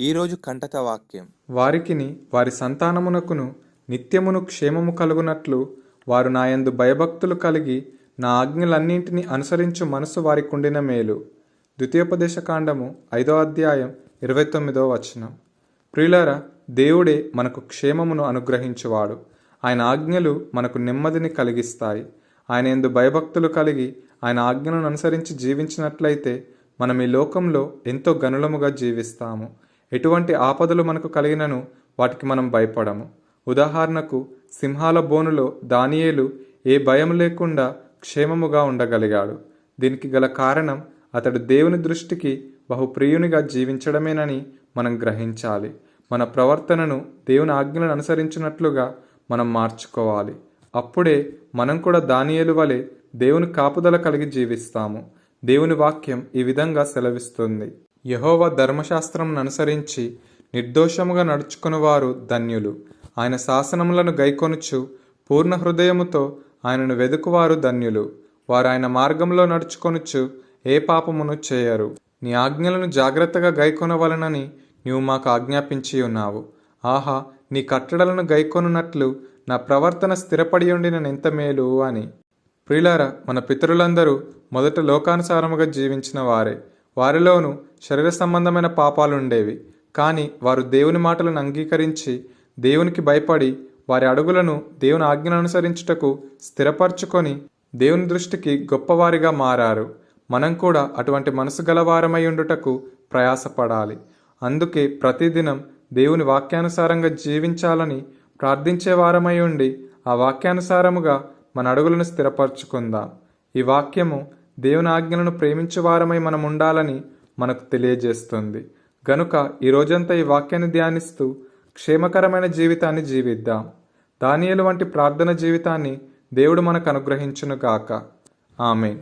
ఈరోజు కంటక వాక్యం. వారికిని వారి సంతానమునకును నిత్యమును క్షేమము కలుగునట్లు వారు నాయందు భయభక్తులు కలిగి నా ఆజ్ఞలన్నింటినీ అనుసరించు మనసు వారికుండిన మేలు. ద్వితీయోపదేశకాండము 5వ అధ్యాయం 29వ వచనం. ప్రియులారా, దేవుడే మనకు క్షేమమును అనుగ్రహించువాడు. ఆయన ఆజ్ఞలు మనకు నెమ్మదిని కలిగిస్తాయి. ఆయన యందు భయభక్తులు కలిగి ఆయన ఆజ్ఞలను అనుసరించి జీవించినట్లయితే మనం ఈ లోకంలో ఎంతో గనులముగా జీవిస్తాము. ఎటువంటి ఆపదలు మనకు కలిగినను వాటికి మనం భయపడము. ఉదాహరణకు, సింహాల బోనులో దానియేలు ఏ భయం లేకుండా క్షేమముగా ఉండగలిగాడు. దీనికి గల కారణం అతడు దేవుని దృష్టికి బహుప్రియునిగా జీవించడమేనని మనం గ్రహించాలి. మన ప్రవర్తనను దేవుని ఆజ్ఞలను అనుసరించినట్లుగా మనం మార్చుకోవాలి. అప్పుడే మనం కూడా దానియేలు వలె దేవుని కాపుదల కలిగి జీవిస్తాము. దేవుని వాక్యం ఈ విధంగా సెలవిస్తుంది: యెహోవా ధర్మశాస్త్రమును అనుసరించి నిర్దోషముగా నడుచుకునివారు ధన్యులు. ఆయన శాసనములను గైకొనుచు పూర్ణ హృదయముతో ఆయనను వెదుకువారు ధన్యులు. వారు ఆయన మార్గంలో నడుచుకొనుచు ఏ పాపమును చేయరు. నీ ఆజ్ఞలను జాగ్రత్తగా గైకొనవలనని నీవు మాకు ఆజ్ఞాపించి ఉన్నావు. ఆహా, నీ కట్టడలను గైకొనున్నట్లు నా ప్రవర్తన స్థిరపడి ఉండినెంత మేలు అని. ప్రియులారా, మన పితరులందరూ మొదట లోకానుసారముగా జీవించిన వారే. వారిలోనూ శరీర సంబంధమైన పాపాలుండేవి. కానీ వారు దేవుని మాటలను అంగీకరించి దేవునికి భయపడి వారి అడుగులను దేవుని ఆజ్ఞను అనుసరించుటకు స్థిరపరచుకొని దేవుని దృష్టికి గొప్పవారిగా మారారు. మనం కూడా అటువంటి మనసు గలవారమై ఉండుటకు ప్రయాసపడాలి. అందుకే ప్రతిదినం దేవుని వాక్యానుసారంగా జీవించాలని ప్రార్థించే వారమై ఉండి ఆ వాక్యానుసారముగా మన అడుగులను స్థిరపరచుకుందాం. ఈ వాక్యము దేవుని ఆజ్ఞలను ప్రేమించే వారమై మనం ఉండాలని మనకు తెలియజేస్తుంది. గనుక ఈ రోజంతా ఈ వాక్యాన్ని ధ్యానిస్తూ క్షేమకరమైన జీవితాన్ని జీవిద్దాం. దానియేలు వంటి ప్రార్థన జీవితాన్ని దేవుడు మనకు అనుగ్రహించునుగాక. ఆమేన్.